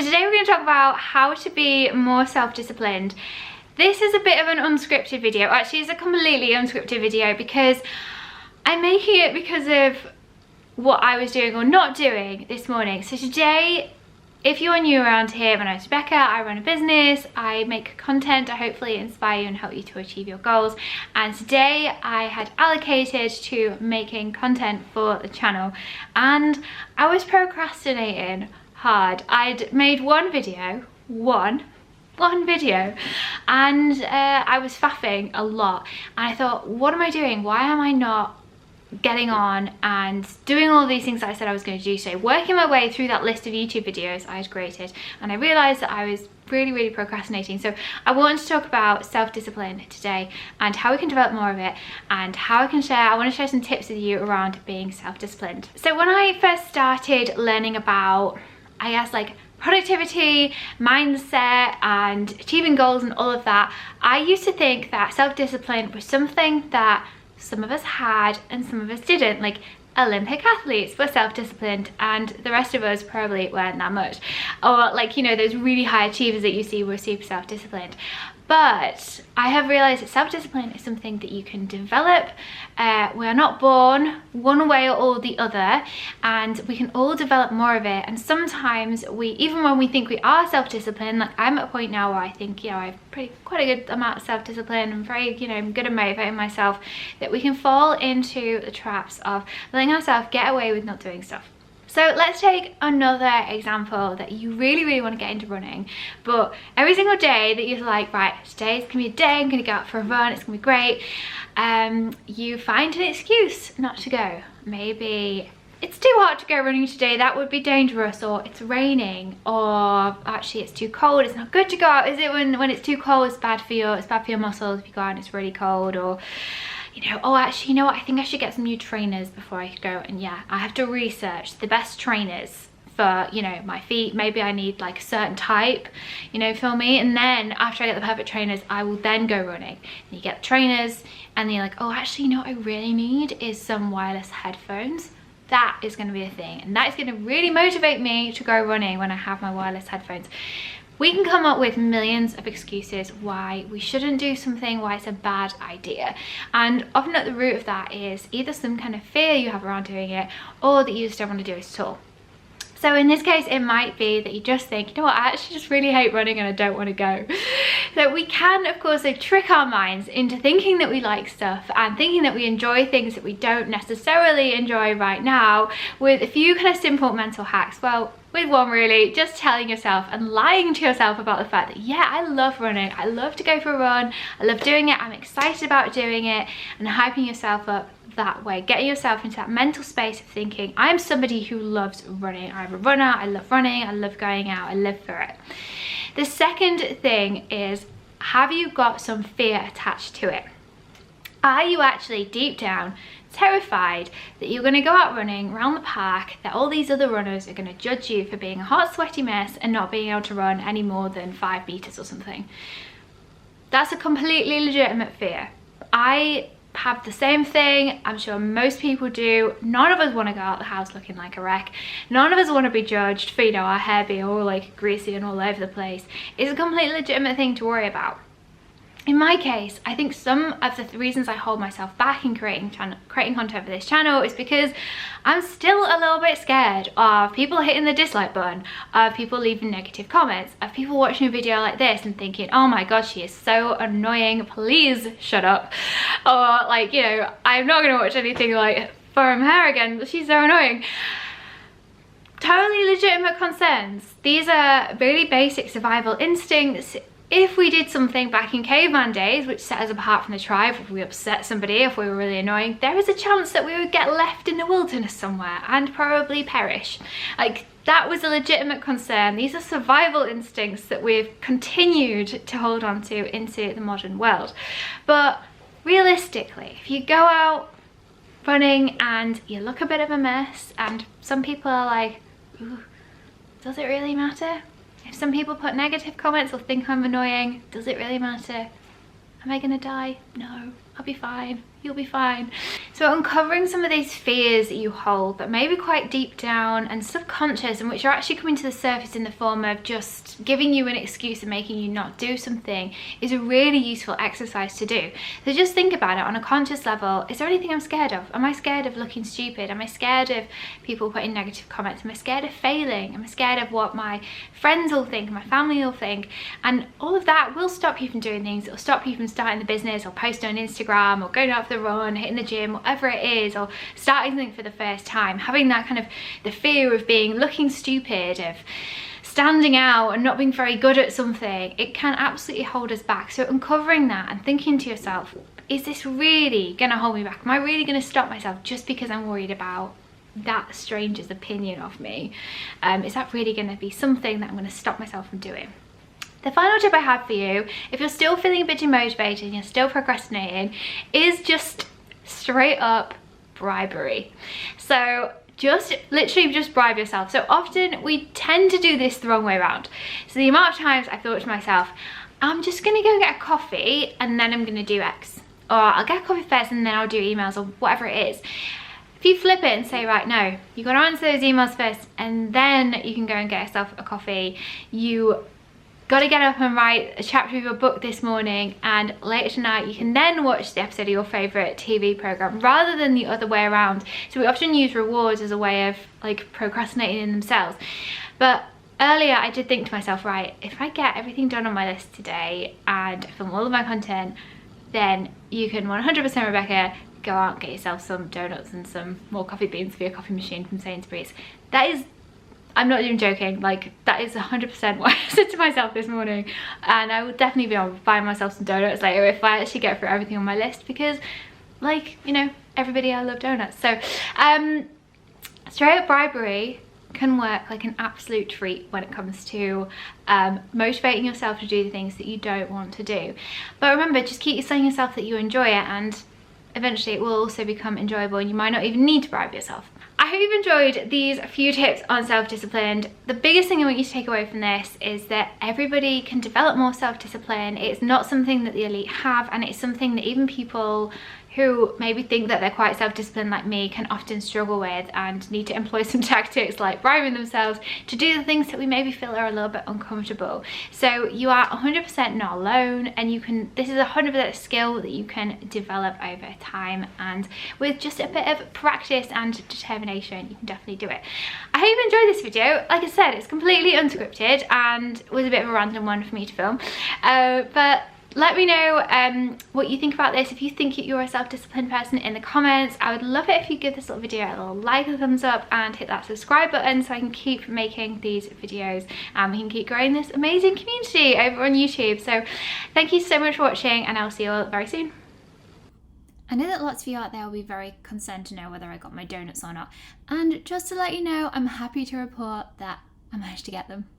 today we're going to talk about how to be more self-disciplined. This is a bit of an unscripted video. Actually, it's a completely unscripted video because I'm making it because of what I was doing or not doing this morning. So today, if you're new around here, my name's Rebecca, I run a business, I make content to hopefully inspire you and help you to achieve your goals. And today I had allocated to making content for the channel and I was procrastinating hard. I'd made one video, one video, and I was faffing a lot. And I thought, what am I doing? Why am I not getting on and doing all these things that I said I was going to do today, working my way through that list of YouTube videos I had created, and I realized that I was really procrastinating. So I wanted to talk about self-discipline today and how we can develop more of it and how I want to share some tips with you around being self-disciplined. So when I first started learning about, I guess, like productivity, mindset and achieving goals and all of that, I used to think that self-discipline was something that some of us had and some of us didn't. Like Olympic athletes were self-disciplined and the rest of us probably weren't that much. Or like, you know, those really high achievers that you see were super self-disciplined. But I have realized that self-discipline is something that you can develop. We are not born one way or the other, and we can all develop more of it. And sometimes even when we think we are self-disciplined, like I'm at a point now where I think, you know, I have quite a good amount of self-discipline. I'm very, you know, I'm good at motivating myself, that we can fall into the traps of letting ourselves get away with not doing stuff. So let's take another example that you really want to get into running, but every single day that you're like, right, today's gonna be a day, I'm gonna go out for a run, it's gonna be great. You find an excuse not to go. Maybe it's too hot to go running today, that would be dangerous, or it's raining, or actually it's too cold, it's not good to go out, is it? When it's too cold, it's bad for your muscles if you go out and it's really cold. Or you know, oh actually, you know what, I think I should get some new trainers before I go, and yeah, I have to research the best trainers for, you know, my feet. Maybe I need like a certain type, you know, for me, and then after I get the perfect trainers, I will then go running. And you get the trainers and then you're like, oh actually, you know what I really need is some wireless headphones. That is going to be a thing, and that is going to really motivate me to go running when I have my wireless headphones. We can come up with millions of excuses why we shouldn't do something, why it's a bad idea. And often at the root of that is either some kind of fear you have around doing it, or that you just don't want to do it at all. So in this case, it might be that you just think, you know what, I actually just really hate running and I don't want to go. So we can, of course, trick our minds into thinking that we like stuff and thinking that we enjoy things that we don't necessarily enjoy right now, with a few kind of simple mental hacks. Well, with one really, just telling yourself and lying to yourself about the fact that, yeah, I love running, I love to go for a run, I love doing it, I'm excited about doing it, and hyping yourself up that way, getting yourself into that mental space of thinking, I'm somebody who loves running, I'm a runner, I love running, I love going out, I live for it. The second thing is, have you got some fear attached to it? Are you actually deep down terrified that you're going to go out running around the park, that all these other runners are going to judge you for being a hot sweaty mess and not being able to run any more than 5 meters or something? That's a completely legitimate fear. I have the same thing, I'm sure most people do. None of us want to go out the house looking like a wreck. None of us want to be judged for, you know, our hair being all like greasy and all over the place. It's a completely legitimate thing to worry about. In my case, I think some of the reasons I hold myself back in creating content for this channel is because I'm still a little bit scared of people hitting the dislike button, of people leaving negative comments, of people watching a video like this and thinking, oh my god, she is so annoying, please shut up. Or like, you know, I'm not going to watch anything like from her again, but she's so annoying. Totally legitimate concerns. These are really basic survival instincts. If we did something back in caveman days which set us apart from the tribe, if we upset somebody, if we were really annoying, there is a chance that we would get left in the wilderness somewhere and probably perish. Like, that was a legitimate concern. These are survival instincts that we've continued to hold on to into the modern world. But realistically, if you go out running and you look a bit of a mess, and some people are like, ooh, does it really matter? If some people put negative comments or think I'm annoying, does it really matter? Am I gonna die? No, I'll be fine. you'll be fine. So uncovering some of these fears that you hold that may be quite deep down and subconscious, and which are actually coming to the surface in the form of just giving you an excuse and making you not do something, is a really useful exercise to do. So just think about it on a conscious level. Is there anything I'm scared of? Am I scared of looking stupid? Am I scared of people putting negative comments? Am I scared of failing? Am I scared of what my friends will think, my family will think? And all of that will stop you from doing things. It'll stop you from starting the business or posting on Instagram or going out for the run, hitting the gym, whatever it is, or starting something for the first time. Having that kind of the fear of looking stupid, of standing out and not being very good at something, it can absolutely hold us back. So uncovering that and thinking to yourself, is this really gonna hold me back? Am I really gonna stop myself just because I'm worried about that stranger's opinion of me? Is that really gonna be something that I'm gonna stop myself from doing? The final tip I have for you, if you're still feeling a bit demotivated and you're still procrastinating, is just straight up bribery. So literally just bribe yourself. So often we tend to do this the wrong way around. So the amount of times I thought to myself, I'm just gonna go get a coffee and then I'm gonna do X. Or I'll get a coffee first and then I'll do emails, or whatever it is. If you flip it and say, right, no, you gotta answer those emails first and then you can go and get yourself a coffee. You gotta get up and write a chapter of your book this morning, and later tonight you can then watch the episode of your favourite TV programme, rather than the other way around. So we often use rewards as a way of procrastinating in themselves. But earlier I did think to myself, right, if I get everything done on my list today and film all of my content, then you can 100%, Rebecca, go out and get yourself some donuts and some more coffee beans for your coffee machine from Sainsbury's. That is, I'm not even joking, that is 100% what I said to myself this morning. And I will definitely be buying myself some donuts later if I actually get through everything on my list, because everybody, I love donuts. So straight up bribery can work like an absolute treat when it comes to motivating yourself to do the things that you don't want to do. But remember, just keep saying yourself that you enjoy it, and eventually it will also become enjoyable and you might not even need to bribe yourself. I hope you've enjoyed these few tips on self-discipline. The biggest thing I want you to take away from this is that everybody can develop more self-discipline. It's not something that the elite have, and it's something that even people who maybe think that they're quite self-disciplined like me can often struggle with, and need to employ some tactics like bribing themselves to do the things that we maybe feel are a little bit uncomfortable. So you are 100% not alone, and this is 100% skill that you can develop over time, and with just a bit of practice and determination you can definitely do it. I hope you enjoyed this video. Like I said, it's completely unscripted and was a bit of a random one for me to film, but let me know what you think about this. If you think you're a self-disciplined person, in the comments. I would love it if you give this little video a little like, a thumbs up, and hit that subscribe button so I can keep making these videos and we can keep growing this amazing community over on YouTube. So thank you so much for watching, and I'll see you all very soon. I know that lots of you out there will be very concerned to know whether I got my donuts or not. And just to let you know, I'm happy to report that I managed to get them.